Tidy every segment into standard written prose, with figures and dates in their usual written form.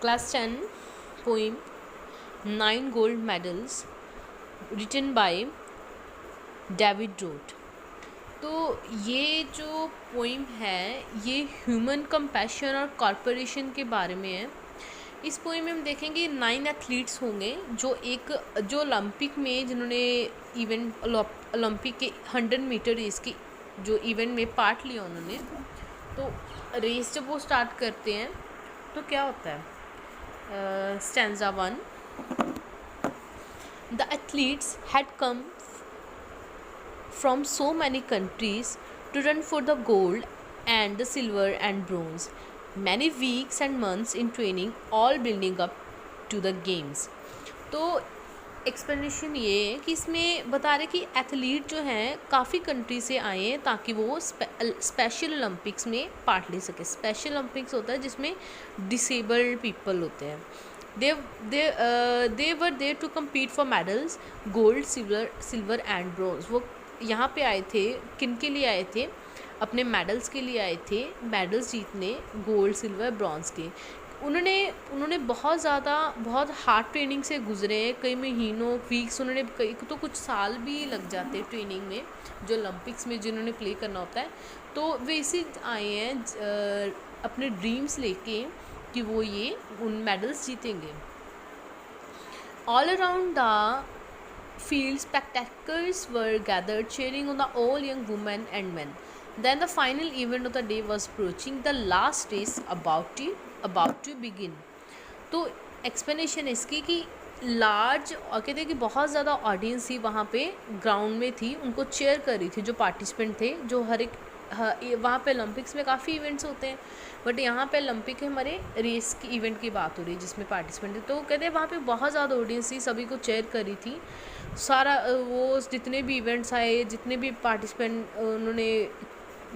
Class 10 poem 9 Gold Medals written by David Roth. तो ये जो पोइम है ये ह्यूमन कंपैशन और कॉर्पोरेशन के बारे में है। इस पोइम में हम देखेंगे 9 एथलीट्स होंगे जो ओलंपिक में जिन्होंने इवेंट ओलंपिक के 100 मीटर रेस की जो इवेंट में पार्ट लिया उन्होंने। तो रेस जब वो स्टार्ट करते हैं तो क्या होता है। Stanza 1 the athletes had come from so many countries to run for the gold and the silver and bronze. Many weeks and months in training, all building up to the games. तो explanation ये है कि इसमें बता रहे कि athlete जो हैं काफ़ी कंट्री से आए हैं ताकि वो स्पेशल ओलंपिक्स में पार्ट ले सके। स्पेशल ओलंपिक्स होता है जिसमें डिसेबल्ड पीपल होते हैं। they were there to compete for medals, gold, silver and bronze. वो यहाँ पे आए थे, किन के लिए आए थे? अपने मेडल्स के लिए आए थे, मेडल्स जीतने, गोल्ड, सिल्वर, ब्रॉन्ज के। उन्होंने बहुत हार्ड ट्रेनिंग से गुजरे हैं, कई महीनों, वीक्स, उन्होंने कई तो कुछ साल भी लग जाते हैं ट्रेनिंग में, जो ओलंपिक्स में जिन्होंने प्ले करना होता है। तो वे इसी आए हैं अपने ड्रीम्स लेके कि वो ये उन मेडल्स जीतेंगे। All around the field, spectators were gathered cheering on the all young women and men. Then the final event of the day was approaching, the last race about to begin. तो explanation इसकी कि large और कहते हैं कि बहुत ज़्यादा audience थी वहाँ पे, ग्राउंड में थी, उनको चेयर कर रही थी जो पार्टिसिपेंट थे, जो हर एक वहाँ पे ओलंपिक्स में काफ़ी इवेंट्स होते हैं बट यहाँ पे ओलंपिक है हमारे रेस की इवेंट की बात हो रही है जिसमें पार्टिसिपेंट थे। तो कहते हैं वहाँ पे बहुत ज़्यादा ऑडियंस थी, सभी को चेयर कर रही थी। सारा वो जितने भी इवेंट्स आए, जितने भी पार्टिसिपेंट उन्होंने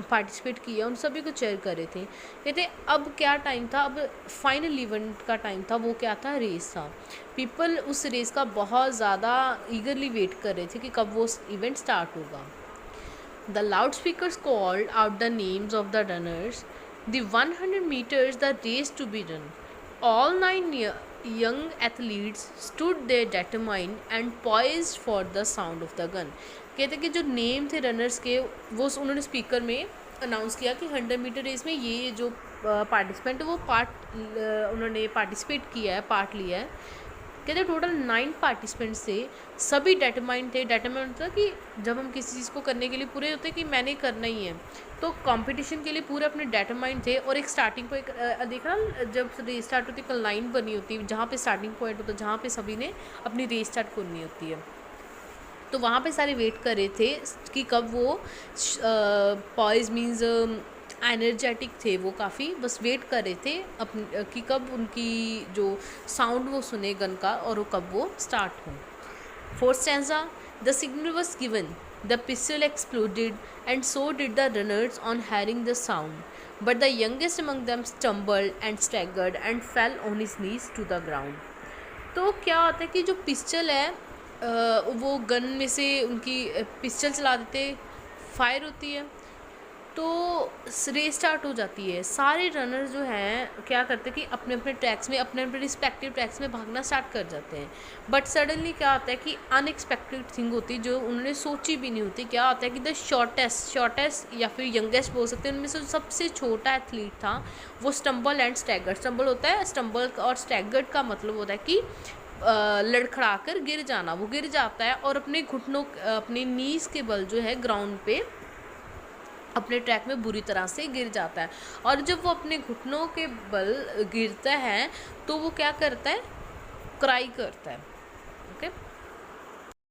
पार्टिसिपेट किया, उन सभी को चेयर कर रहे थे। कहते अब क्या टाइम था, अब फाइनल इवेंट का टाइम था। वो क्या था? रेस था। पीपल उस रेस का बहुत ज़्यादा ईगरली वेट कर रहे थे कि कब वो इवेंट स्टार्ट होगा। The loudspeakers called out the names of the runners. The 100 meters, the race to be run. All 9 young athletes stood there determined and poised for the sound of the gun. कहते कि जो name थे runners के वो उन्होंने speaker में announce किया कि 100 मीटर रेस में ये जो पार्टिसिपेंट है वो उन्होंने पार्टिसिपेट किया है, पार्ट लिया है। कहते टोटल 9 पार्टिसिपेंट्स थे, सभी डेटरमाइंड थे। डेटरमाइंड होता है कि जब हम किसी चीज़ को करने के लिए पूरे होते हैं कि मैंने करना ही है, तो कंपटीशन के लिए पूरे अपने डेटरमाइंड थे। और एक स्टार्टिंग पॉइंट देखा, जब रेस स्टार्ट होती है एक लाइन बनी होती है जहाँ पे स्टार्टिंग पॉइंट होता है, जहाँ पे सभी ने अपनी रेस स्टार्ट करनी होती है। तो वहाँ पे सारे वेट कर रहे थे कि कब वो पॉइज मीन्स एनर्जेटिक थे, वो काफ़ी बस वेट कर रहे थे कि कब उनकी जो साउंड वो सुने गन का और वो कब वो स्टार्ट हो। Fourth stanza the signal was given, the pistol exploded and so did the runners on hearing the sound, but the youngest among them stumbled and staggered and fell on his knees to the ground. तो क्या होता है कि जो pistol है वो gun में से उनकी पिस्टल चला देते, फायर होती है, तो रेस स्टार्ट हो जाती है। सारे रनर जो हैं क्या करते हैं कि अपने अपने ट्रैक्स में, अपने अपने रिस्पेक्टिव ट्रैक्स में भागना स्टार्ट कर जाते हैं। बट सडनली क्या होता है कि अनएक्सपेक्टेड थिंग होती है जो उन्होंने सोची भी नहीं होती। क्या होता है कि द शॉर्टेस्ट या फिर यंगेस्ट बोल सकते हैं, उनमें से सबसे छोटा एथलीट था वो स्टम्बल एंड स्टैगर्ड। स्टम्बल होता है, स्टम्बल और स्टैगर्ड का मतलब होता है कि लड़खड़ा कर गिर जाना। वो गिर जाता है और अपने घुटनों, अपने नीज के बल जो है ग्राउंड पे अपने ट्रैक में बुरी तरह से गिर जाता है। और जब वो अपने घुटनों के बल गिरता है तो वो क्या करता है? क्राई करता है।